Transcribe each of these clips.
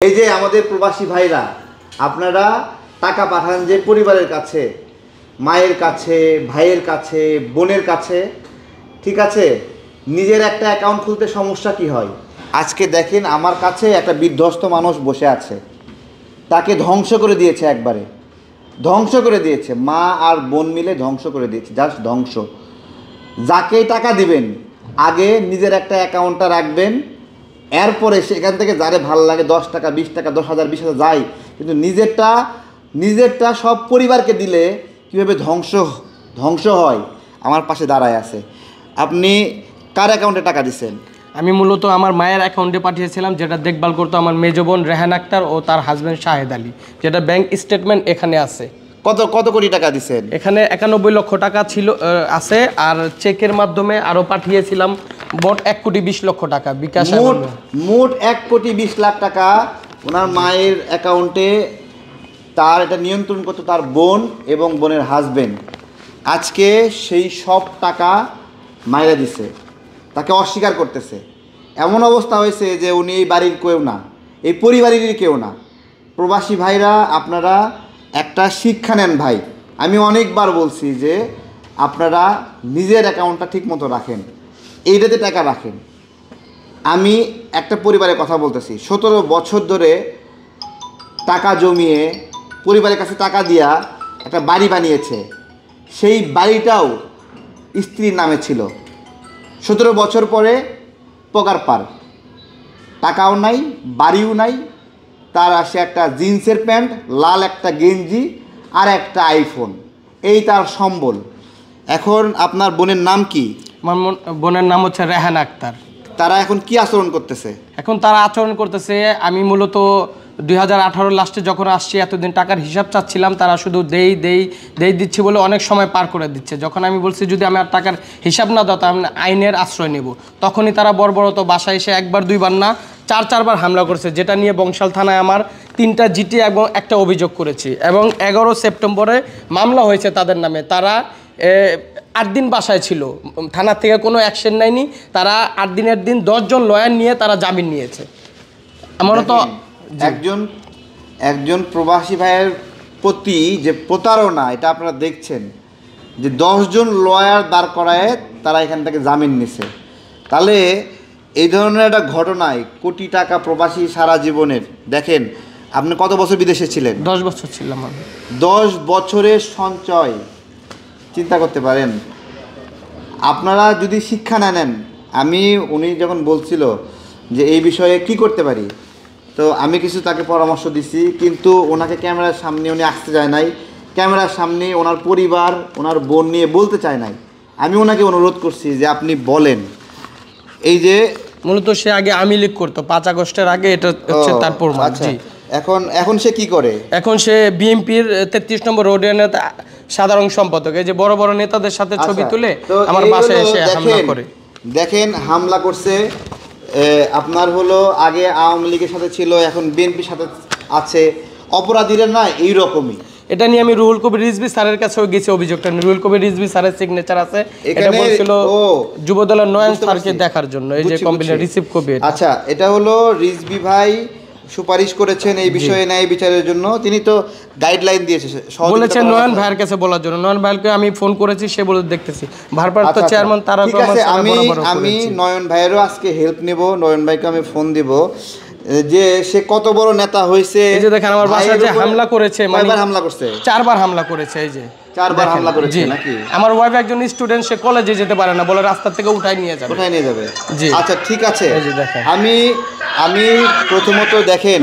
এই যে আমাদের প্রবাসী ভাইরা আপনারা টাকা পাঠান যে পরিবারের কাছে, মায়ের কাছে, ভাইয়ের কাছে, বোনের কাছে, ঠিক আছে, নিজের একটা অ্যাকাউন্ট খুলতে সমস্যা কি হয়? আজকে দেখেন আমার কাছে একটা বিধ্বস্ত মানুষ বসে আছে, তাকে ধ্বংস করে দিয়েছে, একবারে ধ্বংস করে দিয়েছে, মা আর বোন মিলে ধ্বংস করে দিয়েছে, জাস্ট ধ্বংস। যাকেই টাকা দিবেন আগে নিজের একটা অ্যাকাউন্টটা রাখবেন, এরপরে সেখান থেকে যারে ভালো লাগে 10 টাকা 20 টাকা 10,000 20,000 যাই, কিন্তু নিজেরটা সব পরিবারকে দিলে কীভাবে ধ্বংস হয় আমার পাশে দাঁড়ায় আছে। আপনি কার অ্যাকাউন্টে টাকা দিচ্ছেন? আমি মূলত আমার মায়ের অ্যাকাউন্টে পাঠিয়েছিলাম, যেটা দেখভাল করতো আমার মেজো বোন রেহান আক্তার ও তার হাজব্যান্ড শাহেদ আলী, যেটা ব্যাংক স্টেটমেন্ট এখানে আছে। কত কোটি টাকা দিচ্ছেন? এখানে 91 লক্ষ টাকা ছিল আছে, আর চেকের মাধ্যমে আরও পাঠিয়েছিলাম মোট 1,20 লক্ষ টাকা বিকাশ। মোট 1,20 লাখ টাকা ওনার মায়ের অ্যাকাউন্টে, তার এটা নিয়ন্ত্রণ করতো তার বোন এবং বোনের হাজবেন্ড। আজকে সেই সব টাকা মায়েরা দিছে, তাকে অস্বীকার করতেছে। এমন অবস্থা হয়েছে যে উনি এই বাড়ির কেউ না, এই পরিবারেরই কেউ না। প্রবাসী ভাইরা আপনারা একটা শিক্ষা নেন ভাই। আমি অনেকবার বলছি যে আপনারা নিজের অ্যাকাউন্টটা ঠিক মতো রাখেন, এইটাতে টাকা রাখেন। আমি একটা পরিবারের কথা বলতেছি, 17 বছর ধরে টাকা জমিয়ে পরিবারের কাছে টাকা দিয়া একটা বাড়ি বানিয়েছে। সেই বাড়িটাও স্ত্রীর নামে ছিল। 17 বছর পরে পগার পার, টাকাও নাই, বাড়িও নাই, তার আসে একটা জিন্সের প্যান্ট, লাল একটা গেঞ্জি আর একটা আইফোন, এই তার সম্বল। এখন আপনার বোনের নাম কি? আমার বোনের নাম হচ্ছে রেহান আক্তার। তারা এখন কি আচরণ করতেছে? এখন তারা আচরণ করতেছে, আমি মূলত 2018 লাস্টে যখন আসছি, এতদিন টাকার হিসাব চাচ্ছিলাম, তারা শুধু দেই দিচ্ছি বলে অনেক সময় পার করে দিচ্ছে। যখন আমি বলছি যদি আমি আর টাকার হিসাব না দাও আমি আইনের আশ্রয় নেব, তখনই তারা বর্বরত বাসায় এসে একবার দুইবার না 4-4বার হামলা করেছে, যেটা নিয়ে বংশাল থানায় আমার 3টা জিটি এবং একটা অভিযোগ করেছি, এবং 11 সেপ্টেম্বরে মামলা হয়েছে তাদের নামে। তারা 8 দিন বাসায় ছিল, থানার থেকে কোনো অ্যাকশন নেয়নি। তারা 8 দিনের দিন 10 জন লয়ার নিয়ে তারা জামিন নিয়েছে। আমারও তো একজন প্রবাসী ভাইয়ের প্রতি যে প্রতারণা, এটা আপনারা দেখছেন যে 10 জন লয়ার দাঁড় করায় তারা এখান থেকে জামিন নিছে। তাহলে এই ধরনের একটা ঘটনায় কোটি টাকা প্রবাসী সারা জীবনের, দেখেন আপনি কত বছর বিদেশে ছিলেন? 10 বছর ছিলাম আমি। 10 বছরের সঞ্চয় চিন্তা করতে পারেন। আপনারা যদি শিক্ষা না নেন, উনি যখন বলছিল যে এই বিষয়ে কি করতে পারি, তো আমি কিছু তাকে পরামর্শ দিছি, কিন্তু ওনাকে ক্যামেরার সামনে উনি আসতে চায় নাই, ক্যামেরার সামনে ওনার পরিবার ওনার বোন নিয়ে বলতে চায় নাই। আমি ওনাকে অনুরোধ করছি যে আপনি বলেন। এই যে মূলত সে আগে আওয়ামী লীগ করতো, 5 আগস্টের আগে, এটা হচ্ছে তার প্রমাণ। জি, এখন সে কি করে? এখন সে বিএনপির 33 নম্বর রোডের নেতা, সাধারণ সম্পাদক। এই যে বড় বড় নেতাদের সাথে ছবি তুলে আমার বাসায় এসে হামলা করে। দেখেন হামলা করছে। আপনার হলো আগে আওয়ামী লীগের সাথে ছিল, এখন বিএনপির সাথে আছে। অপরাধীরা না এইরকমই। এটা নিয়ে আমি রুহুল কবির রিজভী স্যারের কাছেও গেছি অভিযোগটা। রুহুল কবির রিজভী স্যারের সিগনেচার আছে, এটা বলছিল যুবদলের নয়ন স্যারকে দেখার জন্য। এই যে কমপ্লেন রিসিভ কপি। আচ্ছা, এটা হলো রিজভী ভাই সুপারিশ করেছেন এই বিষয়ে ন্যায় বিচারের জন্য। তিনি তো গাইডলাইন দিয়েছে, বলেছেন নয়ন ভাইয়ের কাছে বলার জন্য। নয়ন ভাইকে আমি ফোন করেছি, সে বলে দেখতেছি। ভারপ্রাপ্ত চেয়ারম্যান তারা আমি নয়ন ভাইয়েরও আজকে হেল্প নেব। নয়ন ভাইকে আমি ফোন দিব যে সে কত বড় নেতা হয়েছে। এই যে দেখেন আমার বাসায় যে হামলা করেছে, কয়বার হামলা করছে? 4বার হামলা করেছে। এই যে 4বার হামলা করেছে নাকি? আমার ওয়াইফ একজন স্টুডেন্ট, সে কলেজে যেতে পারে না, বলে রাস্তা থেকে উঠাই নিয়ে যাবে। জি, আচ্ছা ঠিক আছে। আমি প্রথমত দেখেন,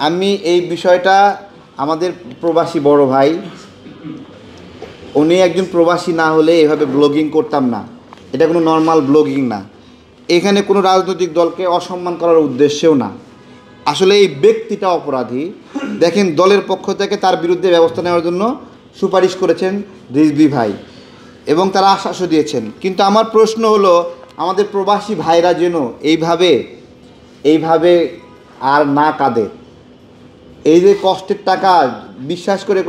আমি এই বিষয়টা আমাদের প্রবাসী বড় ভাই, উনি একজন প্রবাসী না হলে এভাবে ব্লগিং করতাম না। এটা কোনো নর্মাল ব্লগিং না। এখানে কোনো রাজনৈতিক দলকে অসম্মান করার উদ্দেশ্যেও না। আসলে এই ব্যক্তিটা অপরাধী। দেখেন দলের পক্ষ থেকে তার বিরুদ্ধে ব্যবস্থা নেওয়ার জন্য সুপারিশ করেছেন রিজভী ভাই, এবং তারা আশ্বাসও দিয়েছেন। কিন্তু আমার প্রশ্ন হলো, আমাদের প্রবাসী ভাইরা যেন এইভাবে আর না কাঁদে। এই যে কষ্টের টাকা বিশ্বাস করে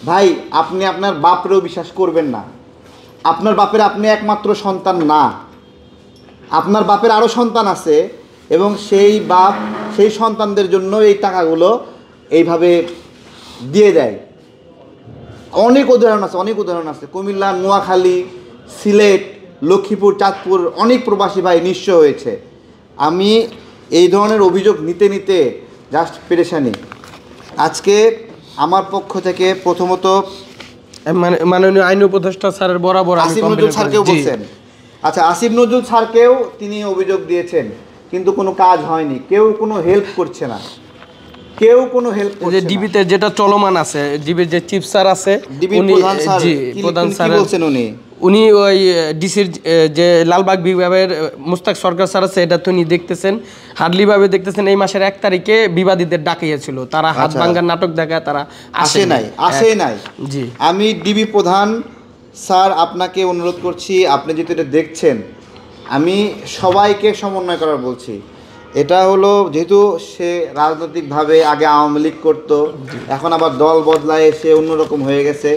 ভাই, আপনি আপনার বাপরেও বিশ্বাস করবেন না। আপনার বাপের আপনি একমাত্র সন্তান না, আপনার বাপের আরও সন্তান আছে, এবং সেই বাপ সেই সন্তানদের জন্য এই টাকাগুলো এইভাবে দিয়ে দেয়। অনেক উদাহরণ আছে কুমিল্লা, নোয়াখালী, সিলেট, লক্ষ্মীপুর, চাঁদপুর অনেক প্রবাসী ভাই নিঃস্ব হয়েছে। আমি এই ধরনের অভিযোগ নিতে নিতে জাস্ট পেরেশানি। আজকে আমার পক্ষ থেকে প্রথমত মাননীয় আইন উপদেষ্টা স্যারের বরাবর আসিফ নজরুল স্যারকেও বলছেন, আচ্ছা আসিফ নজরুল স্যারকেও তিনি অভিযোগ দিয়েছেন, কিন্তু কোনো কাজ হয়নি, কেউ কোনো হেল্প করছে না, কেউ কোনো হেল্প করছে না। ডিবিতে যেটা চলমান আছে, ডিবির যে চিফ স্যার আছে, উনি প্রধান স্যার বলছেন, উনি ওই ডিসির যে লালবাগ বিভাগের মুস্তাক সরকার স্যার আছে, এটা তো উনি দেখতেছেন, হার্ডলিভাবে দেখতেছেন। এই মাসের 1 তারিখে বিবাদীদের ডাকিয়েছিল, তারা হাত ভাঙ্গার নাটক দেখায়, তারা আসে নাই। জি, আমি ডিবি প্রধান স্যার আপনাকে অনুরোধ করছি, আপনি যেহেতু এটা দেখছেন, আমি সবাইকে সমন্বয় করার বলছি। এটা হলো যেহেতু সে রাজনৈতিকভাবে আগে আওয়ামী লীগ করতো, এখন আবার দল বদলায় সে অন্যরকম হয়ে গেছে,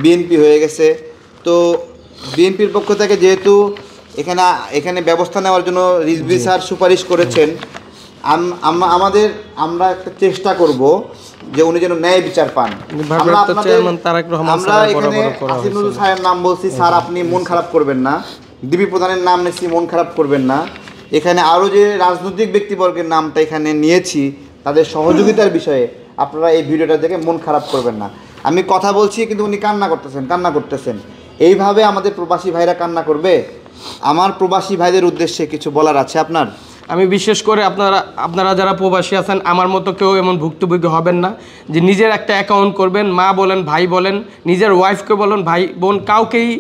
বিএনপি হয়ে গেছে। তো বিএনপির পক্ষ থেকে যেহেতু এখানে ব্যবস্থা নেওয়ার জন্য রিজভী স্যার সুপারিশ করেছেন, আমরা একটা চেষ্টা করব যে উনি যেন ন্যায় বিচার পান। আমরা এখানে আসিফ নজরুল স্যারের নাম বলছি, স্যার আপনি মন খারাপ করবেন না, ডিবি প্রধানের নাম নিয়েছি, মন খারাপ করবেন না। এখানে আরও যে রাজনৈতিক ব্যক্তিবর্গের নামটা এখানে নিয়েছি, তাদের সহযোগিতার বিষয়ে আপনারা এই ভিডিওটা দেখে মন খারাপ করবেন না। আমি কথা বলছি কিন্তু উনি কান্না করতেছেন। এইভাবে আমাদের প্রবাসী ভাইরা কান্না করবে? আমার প্রবাসী ভাইদের উদ্দেশ্যে কিছু বলার আছে আপনার? আমি বিশেষ করে আপনারা যারা প্রবাসী আছেন, আমার মতো কেউ এমন ভুক্তভোগী হবেন না যে নিজের একটা অ্যাকাউন্ট করবেন, মা বলেন, ভাই বলেন, নিজের ওয়াইফকে বলেন, ভাই বোন কাউকেই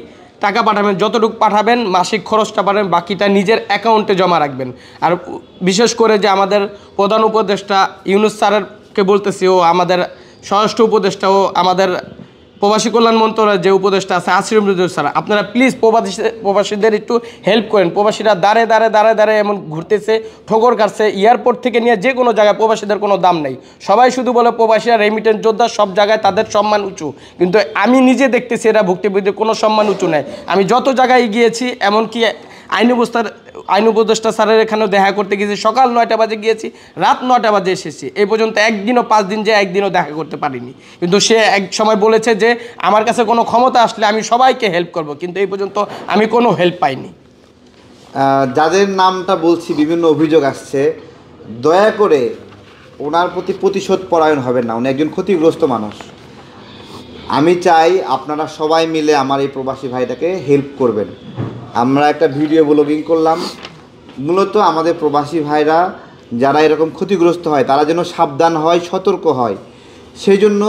টাকা পাঠাবেন, যতটুকু পাঠাবেন মাসিক খরচটা পাঠাবেন, বাকিটা নিজের অ্যাকাউন্টে জমা রাখবেন। আর বিশেষ করে যে আমাদের প্রধান উপদেষ্টা ইউনূস স্যারকে বলতেছি, ও আমাদের স্বরাষ্ট্র উপদেষ্টা, ও আমাদের প্রবাসী কল্যাণ মন্ত্রণালয়ের যে উপদেষ্টা আছে আসিফ নজরুল স্যার, আপনারা প্লিজ প্রবাসীদের একটু হেল্প করেন। প্রবাসীরা দাঁড়ে এমন ঘুরতেছে, ঠোকর কাটছে, এয়ারপোর্ট থেকে নিয়ে যে কোনো জায়গায় প্রবাসীদের কোনো দাম নেই। সবাই শুধু বলে প্রবাসীরা রেমিটেন্স যোদ্ধা, সব জায়গায় তাদের সম্মান উঁচু, কিন্তু আমি নিজে দেখতেছি এরা ভুক্তভোগীদের কোনো সম্মান উঁচু নেই। আমি যত জায়গায় গিয়েছি, এমনকি আইন উপদেষ্টা স্যারের এখানেও দেখা করতে গিয়েছি, সকাল 9টা বাজে গিয়েছি, রাত 9টা বাজে এসেছি। এই পর্যন্ত একদিনও 5 দিন যে একদিনও দেখা করতে পারিনি, কিন্তু সে এক সময় বলেছে যে আমার কাছে কোনো ক্ষমতা আসলে আমি সবাইকে হেল্প করব, কিন্তু এই পর্যন্ত আমি কোনো হেল্প পাইনি। যাদের নামটা বলছি বিভিন্ন অভিযোগ আসছে, দয়া করে ওনার প্রতি প্রতিশোধ পরায়ণ হবেন না, উনি একজন ক্ষতিগ্রস্ত মানুষ। আমি চাই আপনারা সবাই মিলে আমার এই প্রবাসী ভাইটাকে হেল্প করবেন। আমরা একটা ভিডিও ব্লগিং করলাম, মূলত আমাদের প্রবাসী ভাইরা যারা এরকম ক্ষতিগ্রস্ত হয় তারা যেন সাবধান হয়, সতর্ক হয়, সেই জন্য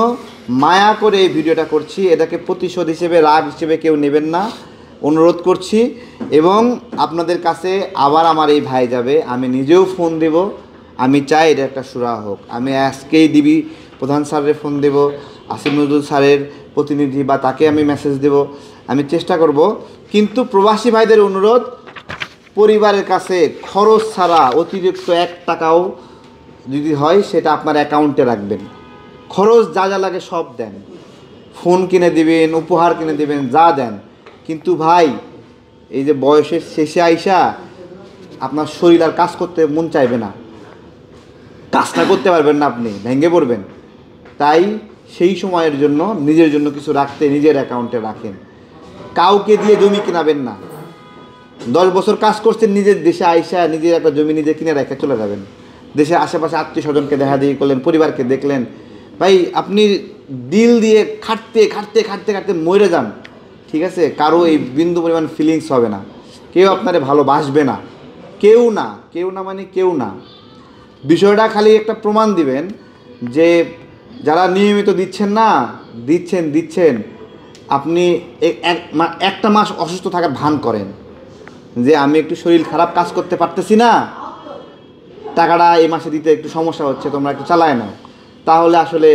মায়া করে এই ভিডিওটা করছি। এটাকে প্রতিশোধ হিসেবে, রাগ হিসেবে কেউ নেবেন না, অনুরোধ করছি। এবং আপনাদের কাছে আবার আমার এই ভাই যাবে, আমি নিজেও ফোন দেব, আমি চাই এটা একটা সুরাহা হোক। আমি আজকেই ডিবি প্রধান স্যারের ফোন দেব, আসিফ নজরুল স্যারের প্রতিনিধি বা তাকে আমি মেসেজ দেব, আমি চেষ্টা করব। কিন্তু প্রবাসী ভাইদের অনুরোধ, পরিবারের কাছে খরচ ছাড়া অতিরিক্ত 1 টাকাও যদি হয় সেটা আপনার অ্যাকাউন্টে রাখবেন। খরচ যা যা লাগে সব দেন, ফোন কিনে দিবেন, উপহার কিনে দিবেন, যা দেন। কিন্তু ভাই, এই যে বয়সের শেষে আইসা আপনার শরীর আর কাজ করতে মন চাইবে না, কাজটা করতে পারবেন না, আপনি ভেঙে পড়বেন। তাই সেই সময়ের জন্য নিজের জন্য কিছু রাখতে নিজের অ্যাকাউন্টে রাখেন। কাউকে দিয়ে জমি কিনাবেন না। 10 বছর কাজ করছেন, নিজের দেশে আইসা নিজের একটা জমি নিজে কিনে রেখে চলে যাবেন। দেশে আশেপাশে আত্মীয় স্বজনকে দেখা দিয়ে করলেন, পরিবারকে দেখলেন। ভাই আপনি দিল দিয়ে খাটতে খাটতে খাটতে খাটতে মরে যান, ঠিক আছে? কারো এই বিন্দু পরিমাণ ফিলিংস হবে না, কেউ আপনারে ভালোবাসবে না, কেউ না মানে কেউ না। বিষয়টা খালি একটা প্রমাণ দিবেন যে যারা নিয়মিত দিচ্ছেন না, দিচ্ছেন আপনি একটা মাস অসুস্থ থাকার ভান করেন যে আমি একটু শরীর খারাপ, কাজ করতে পারতেছি না, টাকাটা এই মাসে দিতে একটু সমস্যা হচ্ছে, তোমরা একটু চালায় নাও, তাহলে আসলে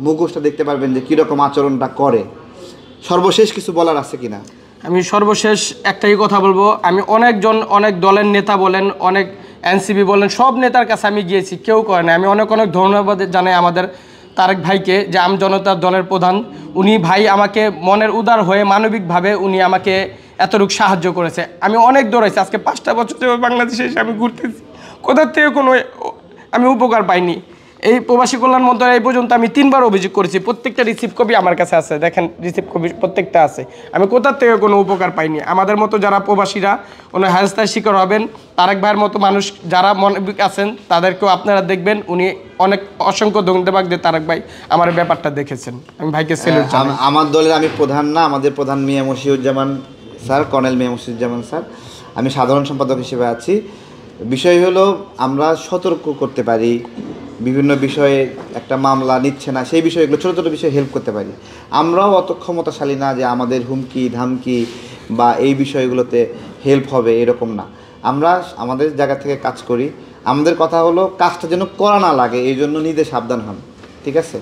মুখোশটা দেখতে পারবেন যে কীরকম আচরণটা করে। সর্বশেষ কিছু বলার আছে কিনা? আমি সর্বশেষ একটাই কথা বলবো, আমি অনেক দলের নেতা বলেন, অনেক এনসিপি বলেন, সব নেতার কাছে আমি গিয়েছি, কেউ করে না। আমি অনেক ধন্যবাদ জানাই আমাদের তারেক ভাইকে, যে আম জনতার দলের প্রধান, উনি ভাই আমাকে মনের উদার হয়ে মানবিকভাবে উনি আমাকে এতটুকু সাহায্য করেছে। আমি অনেক দৌড়াইছি, আজকে 5টা বছর ধরে বাংলাদেশে এসে আমি ঘুরতেছি, কোথার থেকে কোনো আমি উপকার পাইনি। এই প্রবাসী কল্যাণ মন্ত্রণালয় এই পর্যন্ত আমি 3বার অভিযোগ করেছি, প্রত্যেকটা রিসিভ কপি আমার কাছে আছে, দেখেন রিসিভ কপি প্রত্যেকটা আছে। আমি কোথার থেকে কোনো উপকার পাইনি। আমাদের মতো যারা প্রবাসীরা উনি হেনস্থার শিকার হবেন, তারেক ভাইয়ের মতো মানুষ যারা মনে আছেন তাদেরকেও আপনারা দেখবেন, উনি অনেক অসংখ্য ধন্যবাদ যে তারেক ভাই আমার ব্যাপারটা দেখেছেন। আমি ভাইকে সেলুট জানাই। আমার দলের আমি প্রধান না, আমাদের প্রধান মিয়া মশিউজ্জামান স্যার, কর্নেল মিয়া মশিউজ্জামান স্যার, আমি সাধারণ সম্পাদক হিসেবে আছি। বিষয় হলো আমরা সতর্ক করতে পারি, বিভিন্ন বিষয়ে একটা মামলা নিচ্ছে না সেই বিষয়গুলো ছোটো ছোটো বিষয়ে হেল্প করতে পারি। আমরাও অত ক্ষমতাশালী না যে আমাদের হুমকি ধামকি বা এই বিষয়গুলোতে হেল্প হবে এরকম না। আমরা আমাদের জায়গা থেকে কাজ করি। আমাদের কথা হলো কাজটা যেন করা না লাগে, এই জন্য নিজে সাবধান হন। ঠিক আছে।